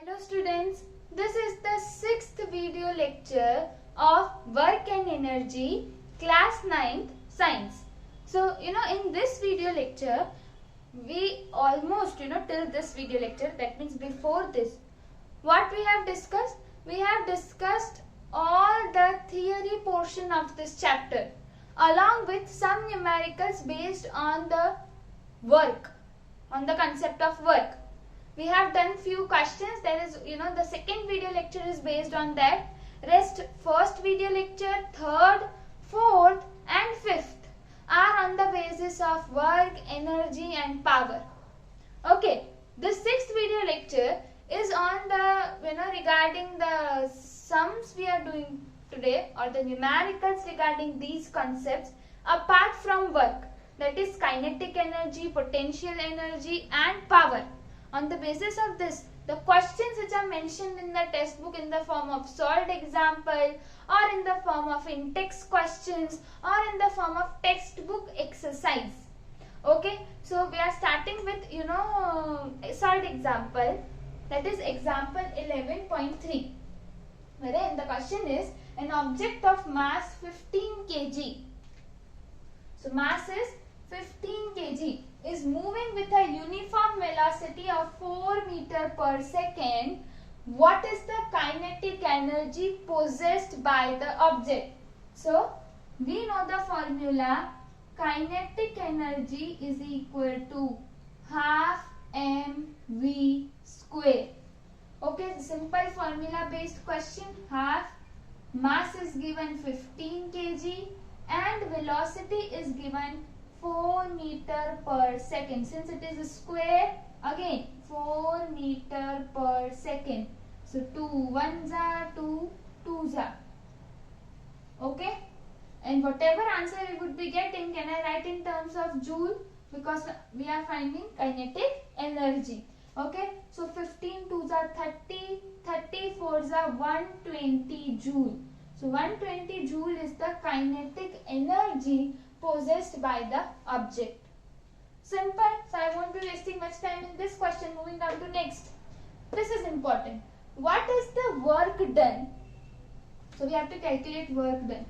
Hello students, this is the 6th video lecture of Work and Energy, class 9th Science. So, in this video lecture, we almost, till this video lecture, that means before this, what we have discussed? We have discussed all the theory portion of this chapter along with some numericals based on the work, on the concept of work. We have done few questions. There is, the second video lecture is based on that. Rest first video lecture, third, fourth and fifth are on the basis of work, energy and power. Okay, the sixth video lecture is on the, regarding the sums we are doing today or the numericals regarding these concepts apart from work. That is kinetic energy, potential energy and power. On the basis of this, the questions which are mentioned in the textbook in the form of solved example or in the form of in-text questions or in the form of textbook exercise. Okay, so we are starting with, solved example, that is example 11.3. Wherein the question is an object of mass 15 kg. So mass is 15 kg is moving with a uniform velocity of 4 meter per second. What is the kinetic energy possessed by the object? So, we know the formula. Kinetic energy is equal to half mv square. Okay, simple formula based question. Half mass is given 15 kg and velocity is given 4 meter per second. Since it is a square, again 4 meter per second. So 2 ones are 2 twos are. Okay, and whatever answer we would be getting, can I write in terms of joule, because we are finding kinetic energy. Okay, so 15 twos are 30, 30 fours are 120 joule. So 120 joule is the kinetic energy possessed by the object. Simple. So I won't be wasting much time in this question. Moving on to next. This is important. What is the work done? So we have to calculate work done.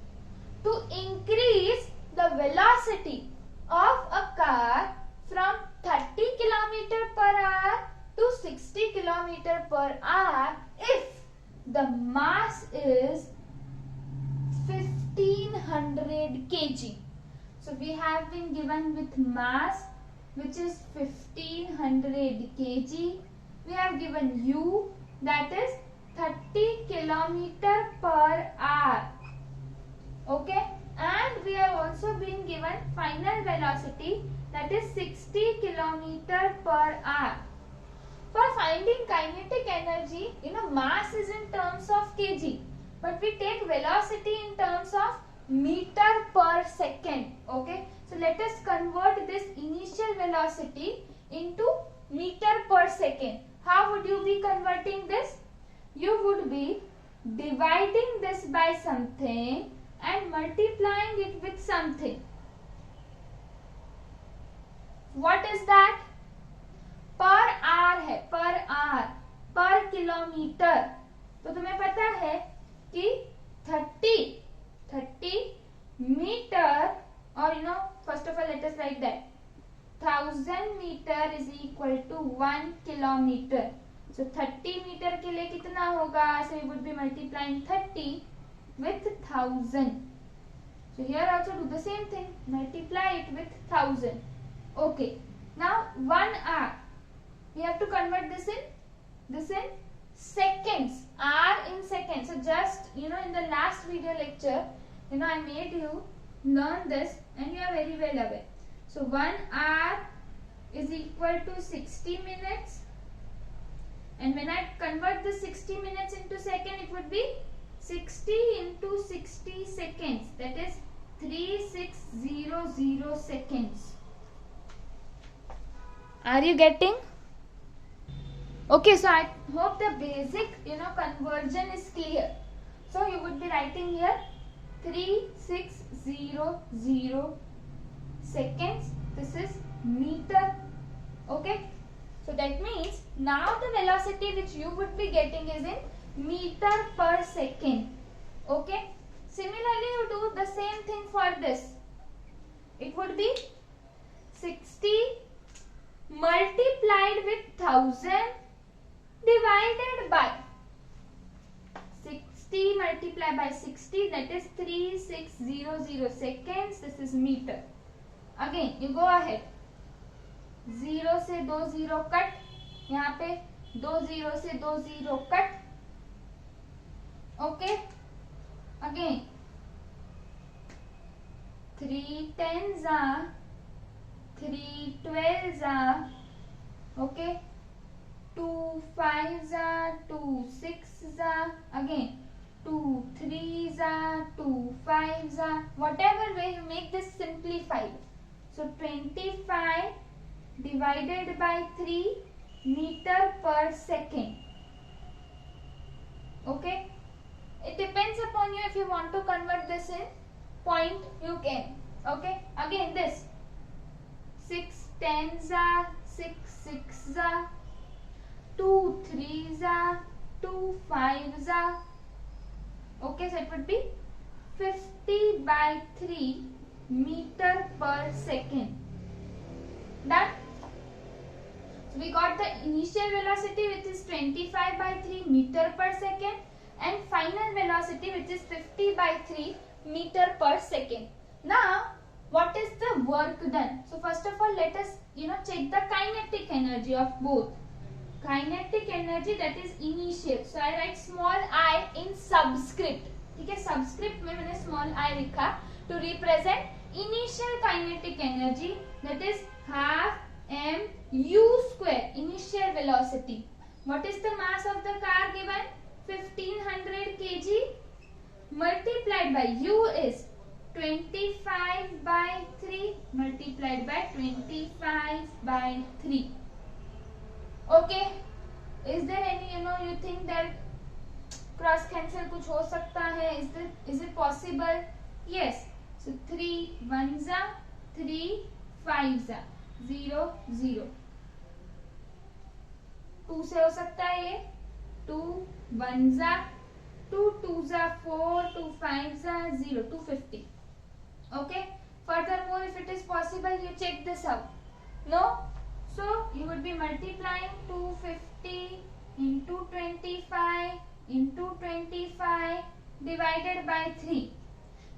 To increase the velocity of a car from 30 km per hour to 60 km per hour if the mass is 1500 kg. So we have been given with mass which is 1500 kg. We have given u, that is 30 km per hour. Okay, and we have also been given final velocity, that is 60 km per hour. For finding kinetic energy, mass is in terms of kg, but we take velocity in terms of meter per second. Okay, so let us convert this initial velocity into meter per second. How would you be converting this? You would be dividing this by something and multiplying it with something. What is that? पर are है, पर are, पर kilometre. तो तुम्हें पता है कि 30 meter, or first of all let us write that 1000 meter is equal to 1 kilometer. So 30 meter के लिए कितना होगा? So we would be multiplying 30 with 1000. So here also do the same thing, multiply it with 1000. Okay, now 1 hour, we have to convert this in seconds, hour in seconds. So just, in the last video lecture, I made you learn this and you are very well aware. So 1 hour is equal to 60 minutes. And when I convert the 60 minutes into second, it would be 60 into 60 seconds. That is 3600 seconds. Are you getting? Okay, so I hope the basic, conversion is clear. So you would be writing here 3600 seconds. This is meter. Okay. So that means now the velocity which you would be getting is in meter per second. Okay. Similarly, you do the same thing for this. It would be 60 multiplied with 1000 divided by 60 multiplied by 60, that is 3600 seconds. This is meter. Again you go ahead, 0 से 2 0 cut, यहाँ पे 2 0 से 2 0 cut. Okay, again 3 10s are 3 12s are, okay, 2 5s are 2 6s are, again 2 3s are 2 5s are, whatever way you make this simplified. So 25 divided by 3 meter per second. Okay, it depends upon you. If you want to convert this in point, you can. Okay, again this 6 10s are 6 6s are, 2 3s are 2 5s are. Okay, so it would be 50 by 3 meter per second. Done. So we got the initial velocity which is 25 by 3 meter per second and final velocity which is 50 by 3 meter per second. Now what is the work done? So first of all let us check the kinetic energy of both. Kinetic energy, that is initial. So I write small I in subscript. ठीक है, subscript में मैंने small I लिखा to represent initial kinetic energy, that is half mu square, initial velocity. What is the mass of the car given? 1500 kg multiplied by u is 25 by 3 multiplied by 25 by 3. Okay, is there any you think that cross cancel कुछ हो सकता है? Is it possible? Yes. So 3 1s are 3 5s are 0 0. 2 से हो सकता है ये, 2 1s are 2 2s are 4 2 5s are 0 250. Okay. Furthermore, if it is possible, you check this out. No. So you would be multiplying 250 into 25 into 25 divided by 3.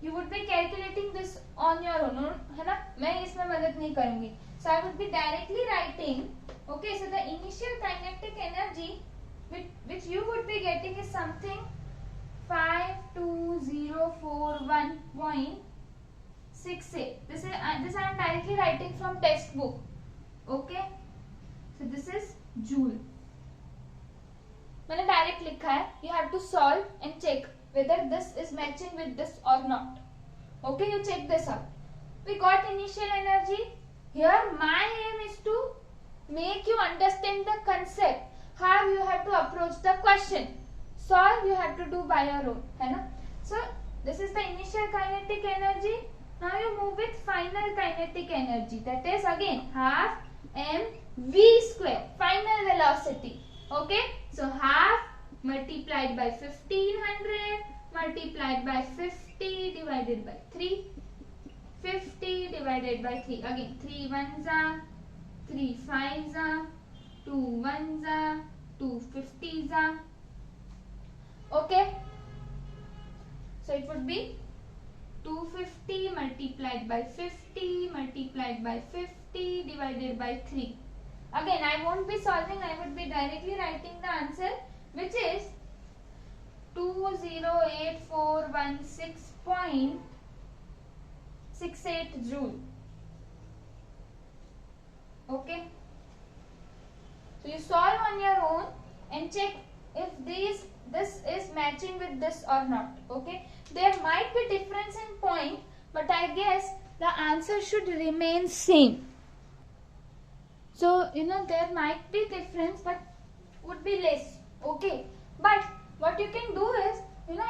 You would be calculating this on your own, है ना? मैं इसमें मदद नहीं करूँगी. So I would be directly writing. Okay, so the initial kinetic energy which you would be getting is something 52041.68. This I am directly writing from textbook. Okay, so this is joule. मैंने direct लिखा है. You have to solve and check whether this is matching with this or not. Okay, you check this out. We got initial energy. Here my aim is to make you understand the concept, how you have to approach the question. Solve you have to do by your own, है ना? So this is the initial kinetic energy. Now you move with final kinetic energy, that is again half mv square, final velocity. Okay, so half multiplied by 1500 multiplied by 50 divided by 3. 50 divided by 3. Again 3 1s are 3 5s are 2 1s are 2 50s are. Okay, so it would be 250 multiplied by 50 multiplied by 50 divided by 3. Again I won't be solving, I would be directly writing the answer, which is 208,416.68 joule. Okay, so you solve on your own and check if this is matching with this or not. Okay, there might be difference in point, but I guess the answer should remain same. So there might be difference, but would be less. Okay, but what you can do is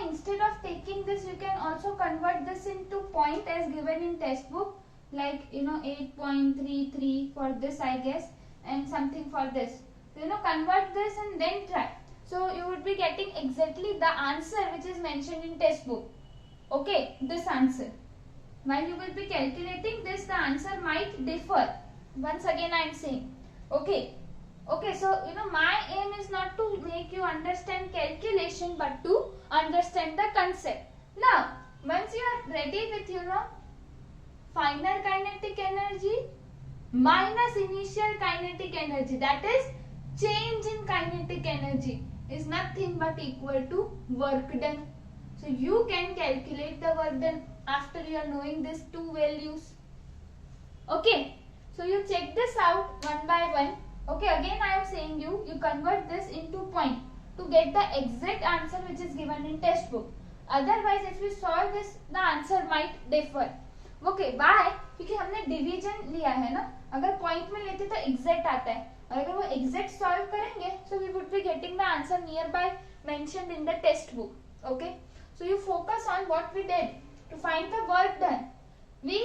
instead of taking this, you can also convert this into point as given in textbook, like 8.33 for this, I guess. and something for this. So, convert this and then try. So you would be getting exactly the answer which is mentioned in textbook. Okay, this answer. While you will be calculating this, the answer might differ. Once again I am saying. Okay. Okay, so my aim is not to make you understand calculation but to understand the concept. Now, once you are ready with final kinetic energy minus initial kinetic energy, that is change in kinetic energy, is nothing but equal to work done. So you can calculate the work done after you are knowing these two values. Okay, so you check this out one by one. Okay, again I am saying you convert this into point to get the exact answer which is given in textbook. Otherwise if you solve this, the answer might differ. Okay, why? क्योंकि हमने division लिया है ना, अगर point में लेते तो exact आता है, और अगर वो एग्जैक्ट सॉल्व करेंगे so we would be getting the answer nearby mentioned in the textbook. Okay, so you focus on what we did to find the work done. We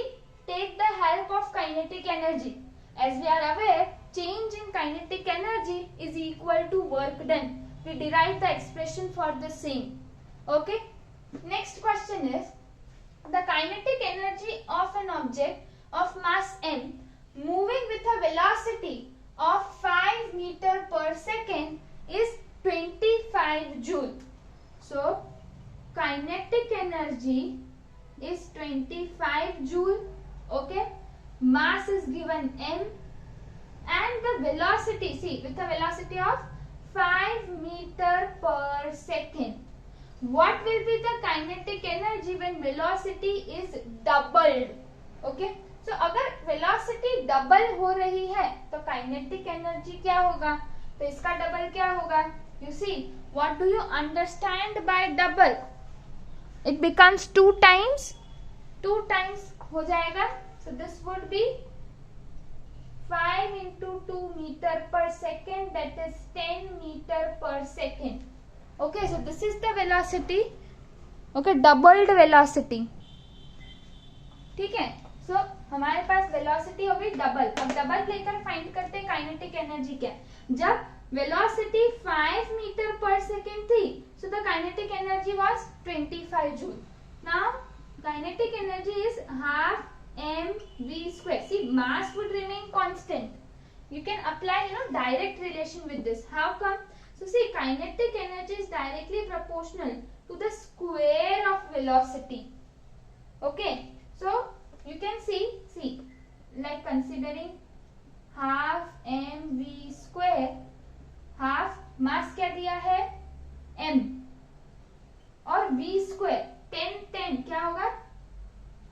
take the help of kinetic energy. As we are aware, change in kinetic energy is equal to work done. We derive the expression for the same. Okay, next question is, the kinetic energy of an object of mass m moving with a velocity of 5 meter per second is 25 joule. So, kinetic energy is 25 joule. Okay, mass is given m and the velocity, see, with a velocity of 5 meter per second. What will be the kinetic energy when velocity is doubled? Okay, so अगर velocity double हो रही है तो kinetic energy क्या होगा? तो इसका double क्या होगा? You see, what do you understand by double? It becomes 2 times. 2 times हो जाएगा. So this would be 5 into 2 meter per second, that is 10 meter per second. Okay, so this is the velocity. Okay, doubled velocity. ठीक है, so हमारे पास velocity हो गई double. अब double लेकर find करते हैं काइनेटिक एनर्जी क्या. जब velocity 5 meter per second थी, so the kinetic energy was 25 joule. Now kinetic energy is half mv square. See, mass would remain constant. You can apply direct relation with this. How come? So see, kinetic energy is directly proportional to the square of velocity. Okay, so you can see like considering half mv square, half mass क्या दिया है m और v square 10 क्या होगा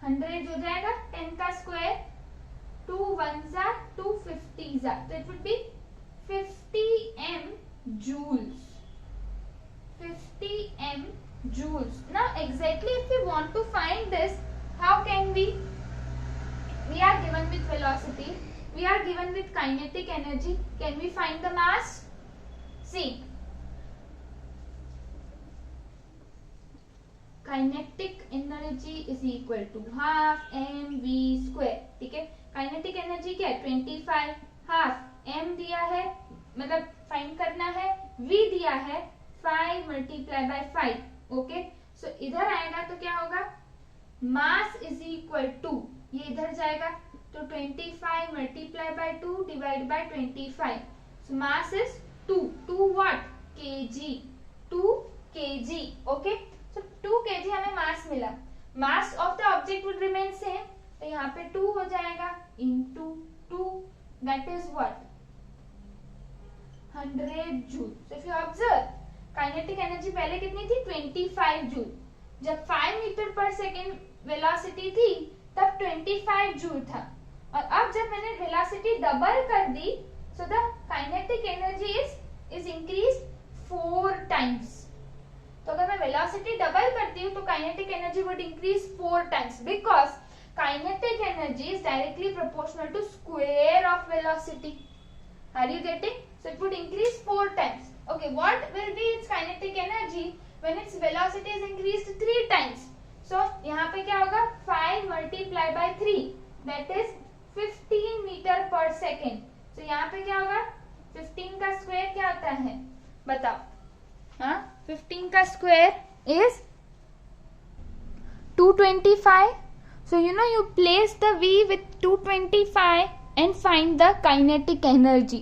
100 हो जाएगा, 10 का square 2 1s are 2 50s are, so it would be 50 m joules. 50 m joules. Now exactly if we want to find this, how can we? We are given with velocity, we are given with kinetic energy. Can we find the mass? See, kinetic energy is equal to half mv square. ठीक है, kinetic energy क्या है 25, half m दिया है, मतलब find करना है, v दिया है 5 multiply by 5. ओके, सो इधर आएगा तो क्या होगा, मास इज इक्वल टू, ये इधर जाएगा तो 25 multiply by 2 divide by 25. So mass is 2 what kg, 2 kg. Okay, so 2 kg हमें मास मिला. Mass of the object would remain same, तो यहाँ पे 2 हो जाएगा into 2, that is what 100 joule. So if you observe, kinetic energy पहले कितनी थी 25 जूल. जब 5 मीटर पर सेकेंड वेलोसिटी थी तब 25 जूल था, और अब जब मैंने वेलोसिटी डबल कर दी, so the kinetic energy is increase 4 times. तो अगर मैं वेलोसिटी डबल करती हूँ तो kinetic energy would increase 4 times, because kinetic energy is directly proportional to square of velocity. Are you getting? So it would increase 4 times. Okay, what will be its kinetic energy when its velocity is increased 3 times? So यहाँ पे क्या होगा 5 multiply by 3, that is 15 meter per second. तो यहाँ पे क्या होगा, 15 का स्क्वायर क्या होता है बताओ। हाँ, 15 का square is 225. So you place the V with 225 and find the kinetic energy.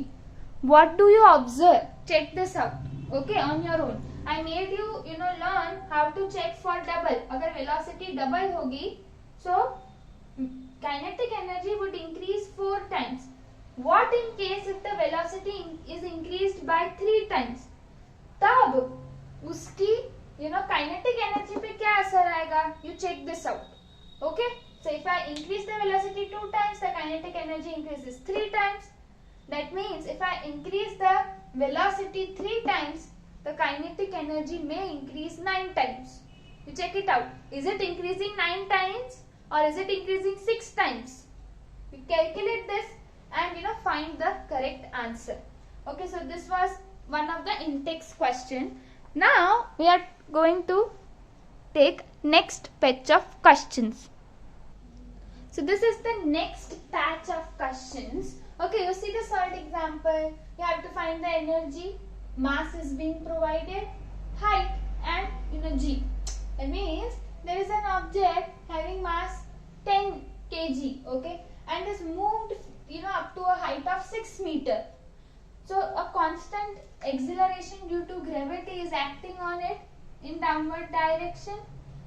What do you observe? Check this out. Okay, on your own. I made you learn how to check for double. अगर velocity double होगी, so kinetic energy would increase 4 times. What in case if the velocity is increased by 3 times? तब उसकी kinetic energy पे क्या असर आएगा? You check this out. Okay, so if I increase the velocity 2 times, the kinetic energy increases 3 times. That means if I increase the velocity 3 times, the kinetic energy may increase 9 times. You check it out. Is it increasing 9 times or is it increasing 6 times? You calculate this and find the correct answer. Okay, so this was one of the in-text question. Now we are going to take next batch of questions. So this is the next batch of questions. Okay, you see the third example. You have to find the energy, mass is being provided, height and g. That means there is an object having mass 10 kg, okay, and is moved up to a height of 6 meter. So a constant acceleration due to gravity is acting on it in downward direction,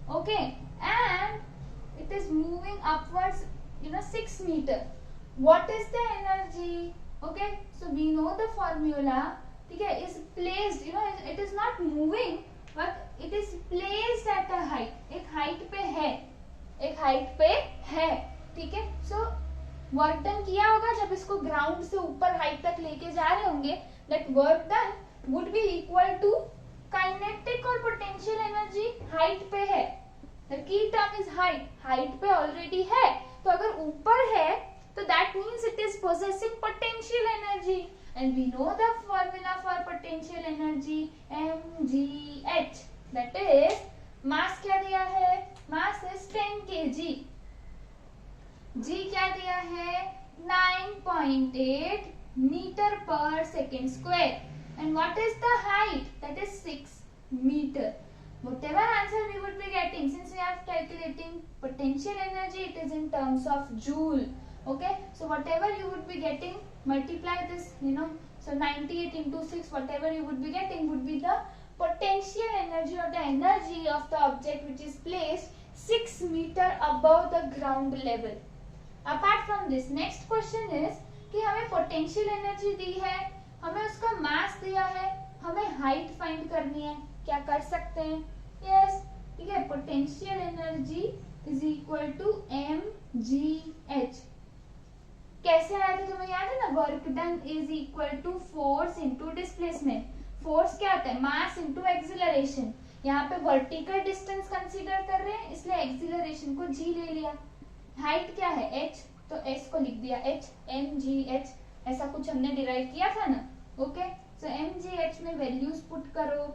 okay, and it is moving upwards 6 meter. What is the energy? Okay, so we know the formula. Okay, is placed, it is not moving but it is placed at a height. एक height पे है, एक height पे है, ठीक है. So work done किया होगा जब इसको ग्राउंड से ऊपर हाइट तक लेके जा रहे होंगे. That work done would be equal to kinetic और पोटेंशियल एनर्जी हाइट पे है. The key term is height. Height पे ऑलरेडी है, तो अगर ऊपर है तो that means it is possessing potential energy. And we know the formula for potential energy mgh. That is mass क्या दिया है, मास इज 10 kg. G क्या दिया है, 9.8 मीटर पर second square. And what is the height? That is 6 meter. Whatever answer we would be getting, since we are calculating potential energy, it is in terms of joule. Okay, so whatever you would be getting, multiply this, so 98 into 6, whatever you would be getting would be the potential energy or the energy of the object which is placed 6 meter above the ground level. Apart from this, next question is कि हमें potential energy दी है, हमें उसका मास दिया है, हमें height find करनी है. क्या कर सकते हैं? यस, ठीक है. Potential energy is equal to mgh. कैसे आया था तुम्हें याद है ना? Work done is equal to force into displacement. Force क्या होता है? Mass into acceleration. यहाँ पे वर्टिकल डिस्टेंस कंसीडर कर रहे हैं, इसलिए एक्सीलरेशन को g ले लिया. हाइट क्या है, h, तो s को लिख दिया h, mgh. ऐसा कुछ हमने डिराइव किया था ना. ओके, सो mgh में वैल्यूज पुट करो.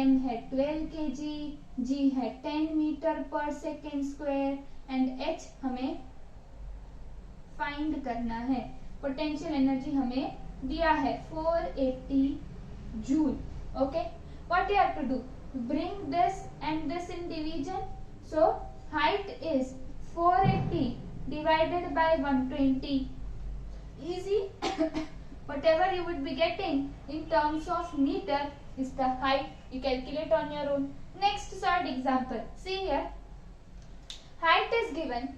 m है 12 kg, g है 10 मीटर पर सेकेंड स्क्वायर एंड h हमें फाइंड करना है. पोटेंशियल एनर्जी हमें दिया है 480 joule. Okay, what you have to do, bring this and this in division. So height is 480 divided by 120. Easy. Whatever you would be getting in terms of meter is the height. You calculate on your own. Next third example. See here. Height is given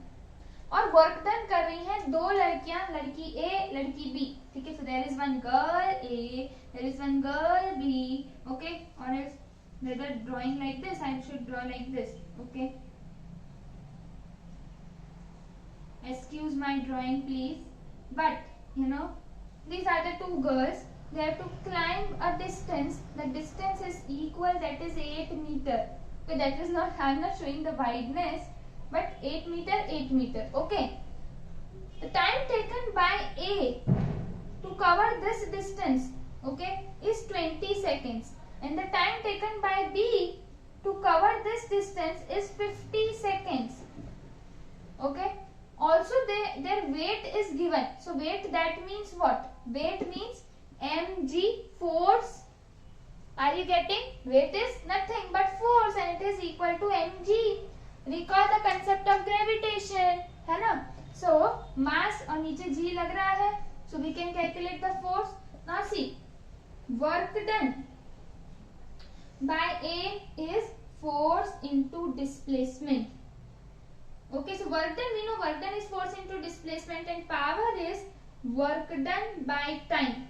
और work done कर रही हैं दो लड़कियां, लड़की A, लड़की B. ठीक है. So there is one girl A, there is one girl B. Okay. Or else whether drawing like this, I should draw like this. Okay. Excuse my drawing please, but these are the two girls. They have to climb a distance. The distance is equal, that is 8 meter. Okay, that is not, I am not showing the wideness, but 8 meter, 8 meter. Okay, the time taken by A to cover this distance, okay, is 20 seconds, and the time taken by B to cover this distance is 50 seconds. Okay, Also their weight is given. So weight, that means what? Weight means mg, force. Are you getting? Weight is nothing but force and it is equal to mg. Recall the concept of gravitation, है ना? So mass और नीचे g लग रहा है. So we can calculate the force. Now see, work done by A is force into displacement. Okay, so work done, we know work done is force into displacement and power is work done by time.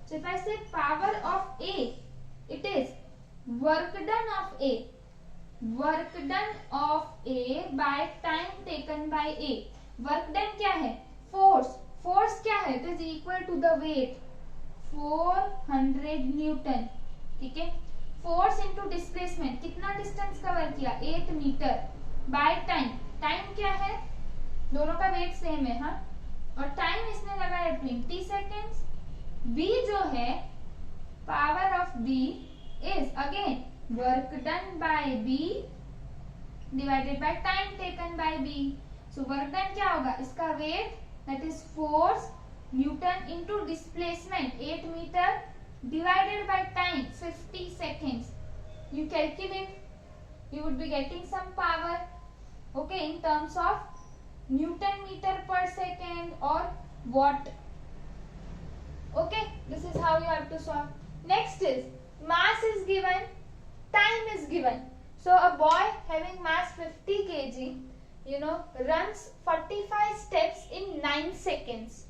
So if I say power of A, it is work done of A. Work done of A by time taken by A. Work done क्या है? Force. Force क्या है? It is equal to the weight 400 Newton. ठीक है. Force into displacement, कितना distance cover किया? 8 metre. By time. Time क्या है? दोनों का वेट सेम है, हाँ. और टाइम इसने लगाया 20 सेकेंड्स. B जो है, power of B is again work done by B divided by time taken by B. So work done क्या होगा? इसका weight, that is force newton into displacement 8 meter divided by time 50 seconds. You calculate, you would be getting some power. Okay, in terms of Newton meter per second or watt. Okay, this is how you have to solve. Next is mass is given, time is given. So a boy having mass 50 kg, runs 45 steps in 9 seconds.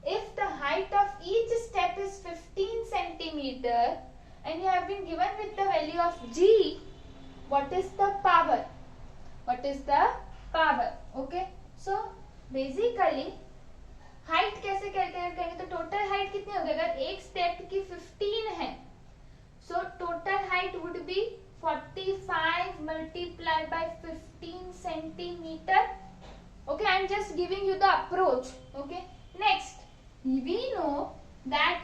If the height of each step is 15 centimeter and you have been given with the value of g, what is the power? What is the power? Okay, so basically height कैसे calculate करेंगे? तो total height कितनी होगी? अगर एक step की 15 है, so total height would be 45 multiplied by 15 centimeter. Okay, I am just giving you the approach. Okay, next we know that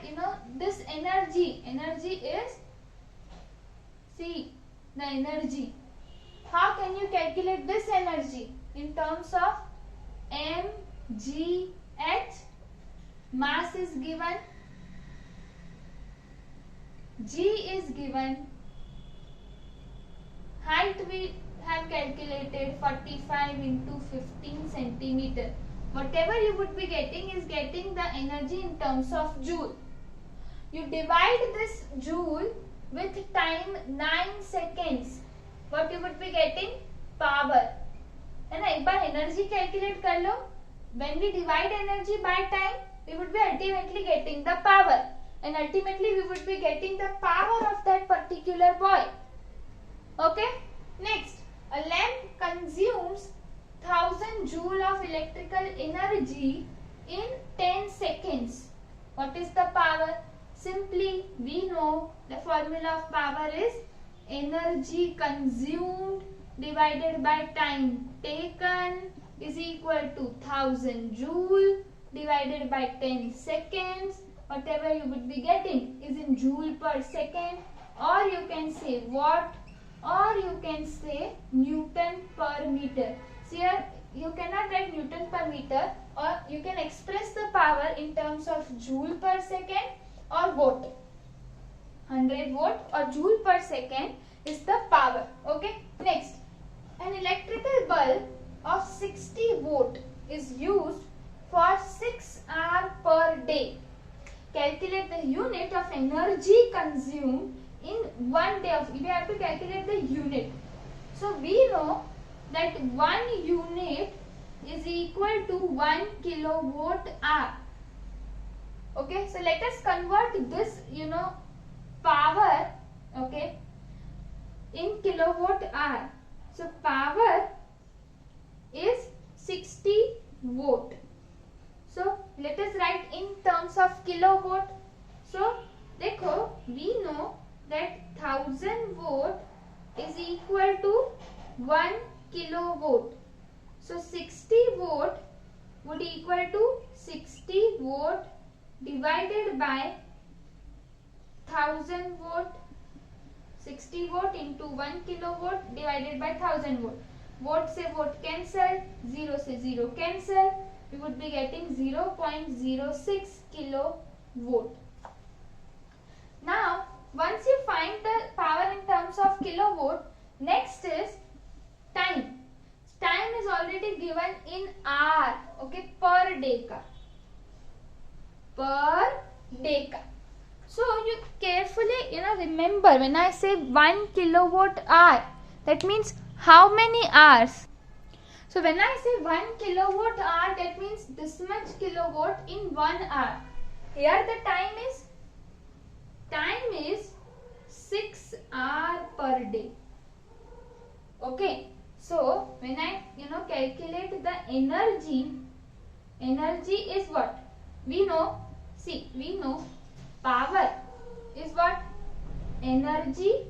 this energy is, see the energy. How can you calculate this energy? In terms of mgh, mass is given, g is given, height we have calculated 45 into 15 centimeter. Whatever you would be getting is getting the energy in terms of joule. You divide this joule with time 9 seconds. What you would be getting? Power. है ना? एक बार energy calculate कर लो. When we divide energy by time, we would be ultimately getting the power, and ultimately we would be getting the power of that particular boy. Okay. Next, a lamp consumes 1000 joule of electrical energy in 10 seconds. What is the power? Simply we know the formula of power is energy consumed divided by time taken is equal to 1000 joule divided by 10 seconds. Whatever you would be getting is in joule per second, or you can say watt, or you can say Newton per meter. So here you cannot write Newton per meter, or you can express the power in terms of joule per second or watt. 100 watt or joule per second is the power. Okay. Next, an electrical bulb of 60 watt is used for 6 hours per day. Calculate the unit of energy consumed in 1 day of. We have to calculate the unit. So we know that 1 unit is equal to 1 kilowatt hour. Okay, so let us convert this power, okay, in kilowatt hour. So power is 60 watt. So let us write in terms of kilowatt. So देखो, we know that 1000 watt is equal to 1 kilowatt. So 60 watt would equal to 60 watt divided by 1000 watt. 60 watt into 1 kilowatt divided by 1000 watt. Vote से vote cancel, 0 से 0 cancel, we would be getting 0.06 kilovolt. Now, once you find the power in terms of kilowatt, next is time. Time is already given in hour, okay, per day ka. Per day ka. So, you carefully, remember when I say 1 kilowatt hour, that means how many hours? So when I say 1 kilowatt hour, that means this much kilowatt in 1 hour. Here the time is 6 hours per day. Okay. So when I calculate the energy is what? We know power is what? Energy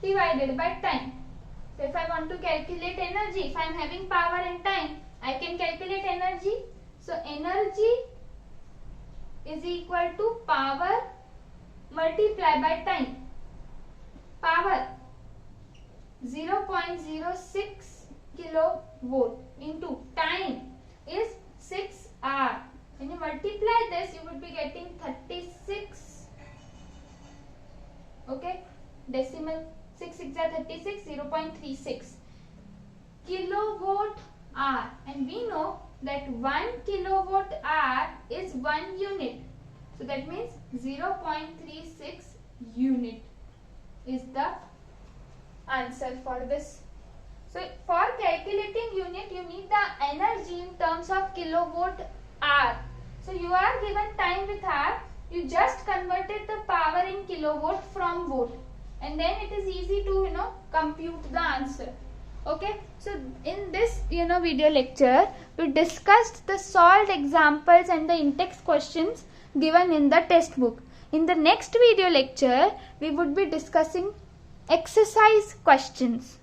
divided by time. So if I want to calculate energy, if I am having power and time, I can calculate energy. So energy is equal to power multiplied by time. Power 0.06 kilovolt into time is 6 hours. When you multiply this, you would be getting 36. Okay, decimal. 6 6 are 36, 0.36 kilowatt hour, and we know that 1 kilowatt hour is 1 unit, so that means 0.36 unit is the answer for this. So for calculating unit, you need the energy in terms of kilowatt hour. So you are given time with hour, you just converted the power in kilowatt from watt, and then it is easy to compute the answer. Okay, so in this video lecture, we discussed the solved examples and the in-text questions given in the test book. In the next video lecture, we would be discussing exercise questions.